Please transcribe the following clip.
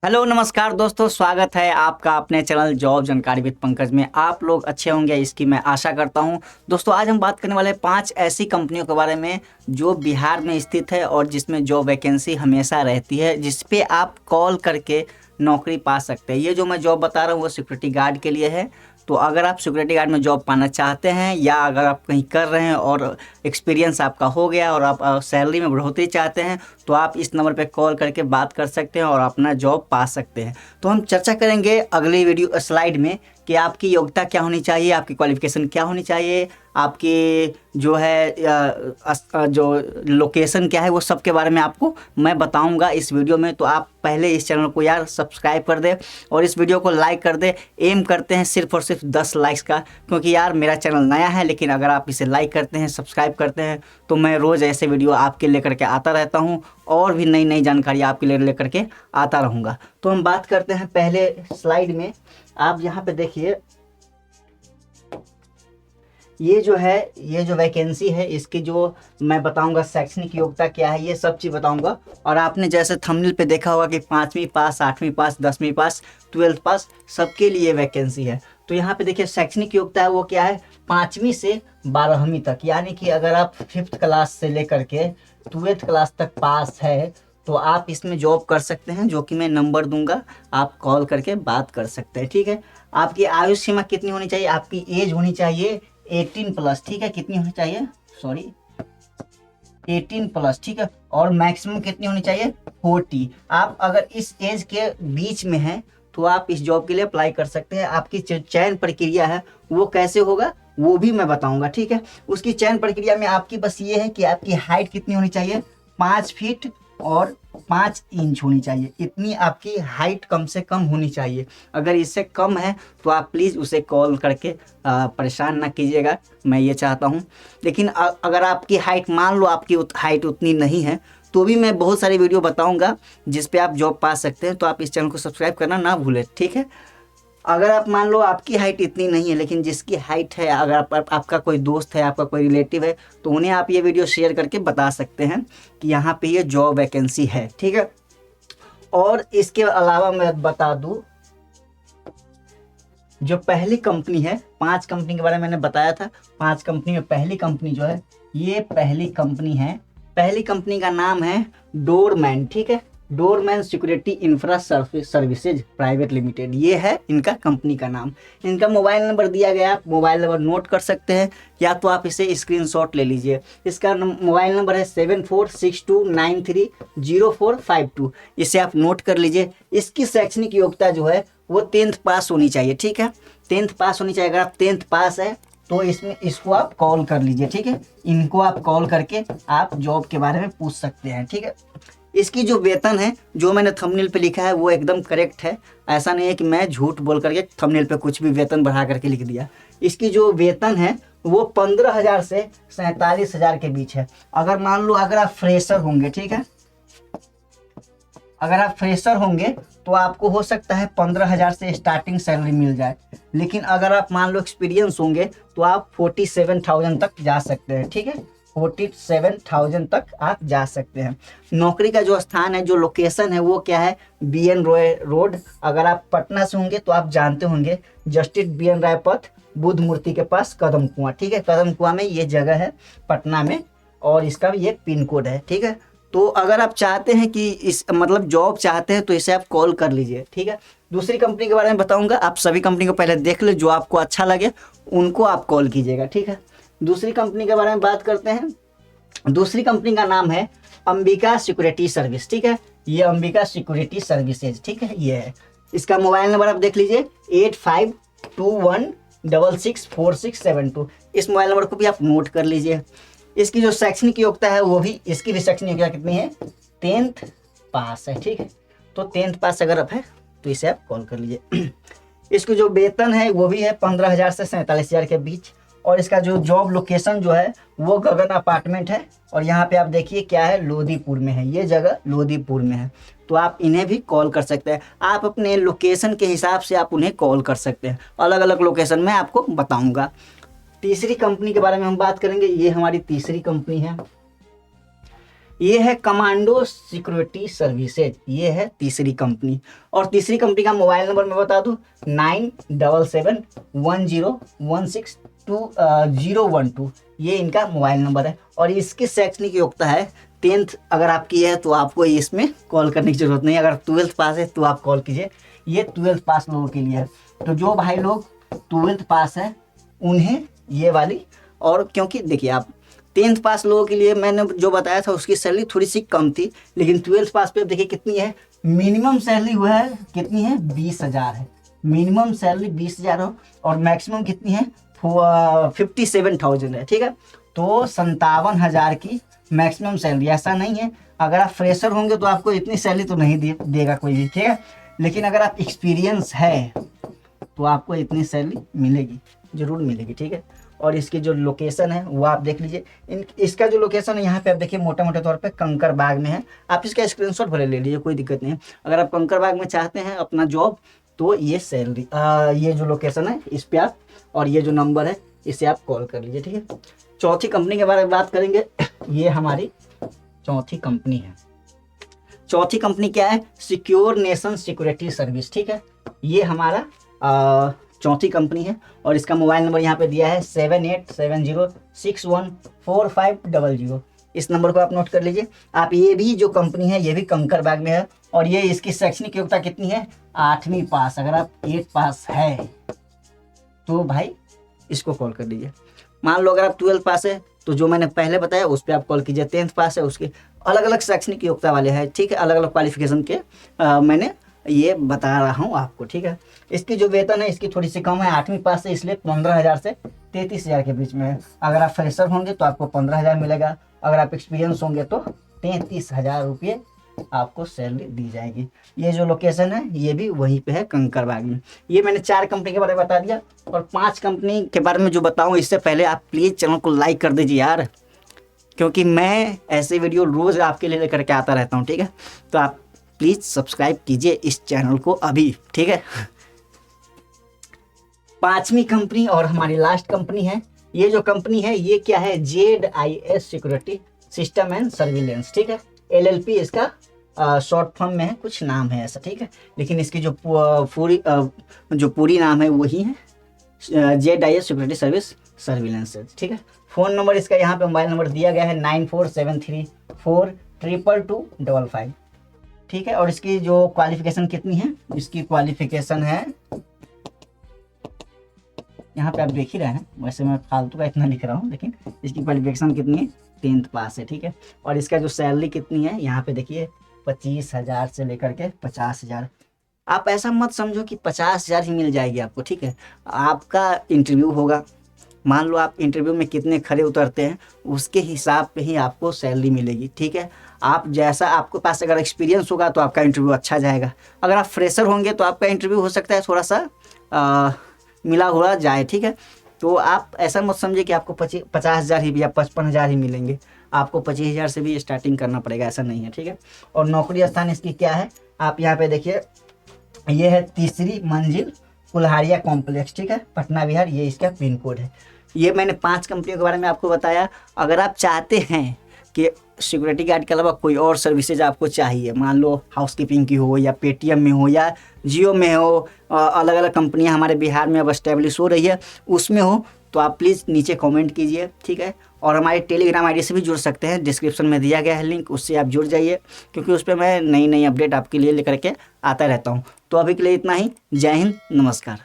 Hello नमस्कार दोस्तों, स्वागत है आपका अपने चैनल जॉब जानकारी विद पंकज में। आप लोग अच्छे होंगे इसकी मैं आशा करता हूं। दोस्तों आज हम बात करने वाले हैं 5 ऐसी कंपनियों के बारे में जो बिहार में स्थित है और जिसमें जॉब वैकेंसी हमेशा रहती है, जिस पे आप कॉल करके नौकरी पा सकते हैं। ये जो मैं जॉब बता रहा हूँ वो सिक्योरिटी गार्ड के लिए है। तो अगर आप सिक्योरिटी गार्ड में जॉब पाना चाहते हैं या अगर आप कहीं कर रहे हैं और एक्सपीरियंस आपका हो गया और आप सैलरी में बढ़ोतरी चाहते हैं तो आप इस नंबर पे कॉल करके बात कर सकते हैं और अपना जॉब पा सकते हैं। तो हम चर्चा करेंगे अगली वीडियो स्लाइड में कि आपकी योग्यता क्या होनी चाहिए, आपकी क्वालिफिकेशन क्या होनी चाहिए, आपकी जो है जो लोकेशन क्या है, वो सब के बारे में आपको मैं बताऊंगा इस वीडियो में। तो आप पहले इस चैनल को यार सब्सक्राइब कर दे और इस वीडियो को लाइक कर दे। एम करते हैं सिर्फ और सिर्फ 10 लाइक्स का, क्योंकि यार मेरा चैनल नया है, लेकिन अगर आप इसे लाइक करते हैं, सब्सक्राइब करते हैं तो मैं रोज़ ऐसे वीडियो आपके लेकर के आता रहता हूँ और भी नई नई जानकारी आपके लिए लेकर के आता रहूँगा। तो हम बात करते हैं पहले स्लाइड में। आप यहाँ पे देखिए, ये जो वैकेंसी है इसकी जो मैं बताऊंगा शैक्षणिक योग्यता क्या है, ये सब चीज़ बताऊंगा। और आपने जैसे थंबनेल पे देखा होगा कि 5वीं पास, 8वीं पास, 10वीं पास, 12th पास सबके लिए वैकेंसी है। तो यहाँ पे देखिए शैक्षणिक योग्यता है वो क्या है, 5वीं से 12वीं तक। यानी कि अगर आप 5th क्लास से लेकर के 12th क्लास तक पास है तो आप इसमें जॉब कर सकते हैं, जो कि मैं नंबर दूंगा, आप कॉल करके बात कर सकते हैं। ठीक है। आपकी आयु सीमा कितनी होनी चाहिए, आपकी एज होनी चाहिए 18 प्लस। ठीक है, कितनी होनी चाहिए, सॉरी 18 प्लस। ठीक है। और मैक्सिमम कितनी होनी चाहिए, 40। आप अगर इस एज के बीच में हैं तो आप इस जॉब के लिए अप्लाई कर सकते हैं। आपकी चयन प्रक्रिया है वो कैसे होगा वो भी मैं बताऊंगा। ठीक है। उसकी चयन प्रक्रिया में आपकी बस ये है कि आपकी हाइट कितनी होनी चाहिए, 5 फीट और 5 इंच होनी चाहिए। इतनी आपकी हाइट कम से कम होनी चाहिए। अगर इससे कम है तो आप प्लीज़ उसे कॉल करके परेशान ना कीजिएगा, मैं ये चाहता हूँ। लेकिन अगर आपकी हाइट, मान लो आपकी हाइट उतनी नहीं है, तो भी मैं बहुत सारी वीडियो बताऊंगा जिस पे आप जॉब पा सकते हैं। तो आप इस चैनल को सब्सक्राइब करना ना भूलें। ठीक है। अगर आप मान लो आपकी हाइट इतनी नहीं है, लेकिन जिसकी हाइट है, अगर आपका कोई दोस्त है, आपका कोई रिलेटिव है, तो उन्हें आप ये वीडियो शेयर करके बता सकते हैं कि यहाँ पे ये जॉब वैकेंसी है। ठीक है। और इसके अलावा मैं बता दूं, जो पहली कंपनी है, 5 कंपनी के बारे में मैंने बताया था। 5 कंपनी में पहली कंपनी जो है, ये पहली कंपनी है। पहली कंपनी का नाम है डोरमैन। ठीक है। Doorman security infra services private limited, ये है इनका कंपनी का नाम। इनका मोबाइल नंबर दिया गया, आप मोबाइल नंबर नोट कर सकते हैं या तो आप इसे स्क्रीनशॉट ले लीजिए। इसका मोबाइल नंबर है 7462930452। इसे आप नोट कर लीजिए। इसकी शैक्षणिक योग्यता जो है वो 10th पास होनी चाहिए। ठीक है। 10th पास होनी चाहिए। अगर आप 10th पास है तो इसको आप कॉल कर लीजिए। ठीक है। इनको आप कॉल करके आप जॉब के बारे में पूछ सकते हैं। ठीक है। इसकी जो वेतन है, जो मैंने थंबनेल पे लिखा है वो एकदम करेक्ट है। ऐसा नहीं है कि मैं झूठ बोल करके थंबनेल पे कुछ भी वेतन बढ़ा करके लिख दिया। इसकी जो वेतन है वो 15,000 से 47,000 के बीच है। अगर मान लो अगर आप फ्रेशर होंगे, ठीक है, अगर आप फ्रेशर होंगे तो आपको हो सकता है 15,000 से स्टार्टिंग सैलरी मिल जाए। लेकिन अगर आप मान लो एक्सपीरियंस होंगे तो आप 47,000 तक जा सकते हैं। ठीक है। 47,000 तक आप जा सकते हैं। नौकरी का जो स्थान है, जो लोकेशन है वो क्या है, BN रॉय रोड। अगर आप पटना से होंगे तो आप जानते होंगे जस्टिस BN राय पथ, बुद्ध मूर्ति के पास कदम कुआं। ठीक है। कदम कुआं में ये जगह है पटना में और इसका ये पिन कोड है। ठीक है। तो अगर आप चाहते हैं कि इस मतलब जॉब चाहते हैं तो इसे आप कॉल कर लीजिए। ठीक है। दूसरी कंपनी के बारे में बताऊंगा, आप सभी कंपनी को पहले देख ले, जो आपको अच्छा लगे उनको आप कॉल कीजिएगा। ठीक है। दूसरी कंपनी के बारे में बात करते हैं। दूसरी कंपनी का नाम है अंबिका सिक्योरिटी सर्विस। ठीक है। ये अंबिका सिक्योरिटी सर्विसेज, ठीक है, ये है। इसका मोबाइल नंबर आप देख लीजिए 8521664672। इस मोबाइल नंबर को भी आप नोट कर लीजिए। इसकी जो शैक्षणिक योग्यता है वो भी, इसकी भी शैक्षणिक योग्यता कितनी है, 10th पास है। ठीक है। तो 10th पास अगर आप है तो इसे आप कॉल कर लीजिए। इसकी जो वेतन है वो भी है 15,000 से 47,000 के बीच। और इसका जो जॉब लोकेशन जो है वो गगन अपार्टमेंट है। और यहाँ पे आप देखिए क्या है, लोदीपुर में है, ये जगह लोदीपुर में है। तो आप इन्हें भी कॉल कर सकते हैं। आप अपने लोकेशन के हिसाब से आप उन्हें कॉल कर सकते हैं। अलग अलग लोकेशन में आपको बताऊंगा। तीसरी कंपनी के बारे में हम बात करेंगे। ये हमारी तीसरी कंपनी है। ये है कमांडो सिक्योरिटी सर्विसेज, ये है तीसरी कंपनी। और तीसरी कंपनी का मोबाइल नंबर मैं बता दूं 97710162 ये इनका मोबाइल नंबर है। और इसकी शैक्षणिक योग्यता है 10th अगर आपकी है तो आपको इसमें कॉल करने की जरूरत नहीं, अगर 12th पास है तो आप कॉल कीजिए। ये 12th पास लोगों के लिए है। तो जो भाई लोग 12th पास है उन्हें ये वाली, और क्योंकि देखिए आप 10th पास लोगों के लिए मैंने जो बताया था उसकी सैलरी थोड़ी सी कम थी, लेकिन 12th पास पे देखिए कितनी है, मिनिमम सैलरी हुआ है कितनी है 20,000 है, मिनिमम सैलरी 20,000 हो, और मैक्सिमम कितनी है 57,000 है, ठीक है। तो 57,000 की मैक्सिमम सैलरी। ऐसा नहीं है अगर आप फ्रेशर होंगे तो आपको इतनी सैलरी तो नहीं देगा कोई भी, ठीक है, लेकिन अगर आप एक्सपीरियंस है तो आपको इतनी सैलरी मिलेगी, जरूर मिलेगी, ठीक है। और इसकी जो लोकेशन है वो आप देख लीजिए। इसका जो लोकेशन है यहाँ पे आप देखिए मोटा मोटे तौर पे कंकरबाग में है। आप इसका स्क्रीनशॉट भले ले लीजिए, कोई दिक्कत नहीं है। अगर आप कंकरबाग में चाहते हैं अपना जॉब तो ये सैलरी ये जो लोकेशन है इस पे आप, और ये जो नंबर है इसे आप कॉल कर लीजिए, ठीक है। चौथी कंपनी के बारे में बात करेंगे। ये हमारी चौथी कंपनी है। चौथी कंपनी क्या है, सिक्योर नेशन सिक्योरिटी सर्विस, ठीक है। ये हमारा चौथी कंपनी है। और इसका मोबाइल नंबर यहाँ पे दिया है 7870614500। इस नंबर को आप नोट कर लीजिए। आप ये भी जो कंपनी है ये भी कंकरबाग में है, और ये इसकी शैक्षणिक योग्यता कितनी है 8वीं पास। अगर आप 8 पास है तो भाई इसको कॉल कर लीजिए। मान लो अगर आप 12 पास है तो जो मैंने पहले बताया उस पर आप कॉल कीजिए। 10th पास है उसके अलग अलग शैक्षणिक योग्यता वाले हैं, ठीक है, अलग अलग क्वालिफिकेशन के मैंने ये बता रहा हूँ आपको, ठीक है। इसकी जो वेतन है इसकी थोड़ी सी कम है, 8वीं पास से, इसलिए 15,000 से 33,000 के बीच में है। अगर आप फ्रेशर होंगे तो आपको 15,000 मिलेगा, अगर आप एक्सपीरियंस होंगे तो 33,000 रुपये आपको सैलरी दी जाएगी। ये जो लोकेशन है ये भी वहीं पे है कंकरबाग में। ये मैंने 4 कंपनी के बारे में बता दिया, और 5 कंपनी के बारे में जो बताऊँ इससे पहले आप प्लीज़ चैनल को लाइक कर दीजिए यार, क्योंकि मैं ऐसे वीडियो रोज़ आपके लिए लेकर के आता रहता हूँ, ठीक है। तो आप प्लीज़ सब्सक्राइब कीजिए इस चैनल को अभी, ठीक है। 5वीं कंपनी और हमारी लास्ट कंपनी है। ये जो कंपनी है ये क्या है, ZIS security system and surveillance, ठीक है। LLP इसका शॉर्ट फॉर्म में है, कुछ नाम है ऐसा, ठीक है, लेकिन इसकी जो पूरी नाम है वही है ZIS सिक्योरिटी सर्विस सर्विलेंस, ठीक है। फ़ोन नंबर इसका यहाँ पे मोबाइल नंबर दिया गया है 9473422255, ठीक है। और इसकी जो क्वालिफिकेशन कितनी है, इसकी क्वालिफिकेशन है यहाँ पे आप देख ही रहे हैं, वैसे मैं फालतू का इतना लिख रहा हूँ, लेकिन इसकी क्वालिफिकेशन कितनी है 10th पास है, ठीक है। और इसका जो सैलरी कितनी है यहाँ पे देखिए 25,000 से लेकर के 50,000। आप ऐसा मत समझो कि 50,000 ही मिल जाएगी आपको, ठीक है। आपका इंटरव्यू होगा, मान लो आप इंटरव्यू में कितने खरे उतरते हैं उसके हिसाब पे ही आपको सैलरी मिलेगी, ठीक है। आप जैसा आपके पास अगर एक्सपीरियंस होगा तो आपका इंटरव्यू अच्छा जाएगा। अगर आप फ्रेशर होंगे तो आपका इंटरव्यू हो सकता है थोड़ा सा मिला हुआ जाए, ठीक है। तो आप ऐसा मत समझिए कि आपको 50,000 ही या 55,000 ही मिलेंगे, आपको 25,000 से भी स्टार्टिंग करना पड़ेगा, ऐसा नहीं है, ठीक है। और नौकरी स्थान इसकी क्या है, आप यहाँ पे देखिए, ये है 3री मंजिल कुल्हाड़िया कॉम्प्लेक्स, ठीक है, पटना बिहार, ये इसका पिन कोड है। ये मैंने 5 कंपनियों के बारे में आपको बताया। अगर आप चाहते हैं कि सिक्योरिटी गार्ड के अलावा कोई और सर्विसेज आपको चाहिए, मान लो हाउसकीपिंग की हो या पेटीएम में हो या जियो में हो, अलग अलग कंपनियां हमारे बिहार में अब एस्टेब्लिश हो रही है, उसमें हो, तो आप प्लीज़ नीचे कमेंट कीजिए, ठीक है। और हमारे टेलीग्राम आईडी से भी जुड़ सकते हैं, डिस्क्रिप्शन में दिया गया है लिंक, उससे आप जुड़ जाइए, क्योंकि उस पर मैं नई नई अपडेट आपके लिए लेकर के आता रहता हूँ। तो अभी के लिए इतना ही। जय हिंद, नमस्कार।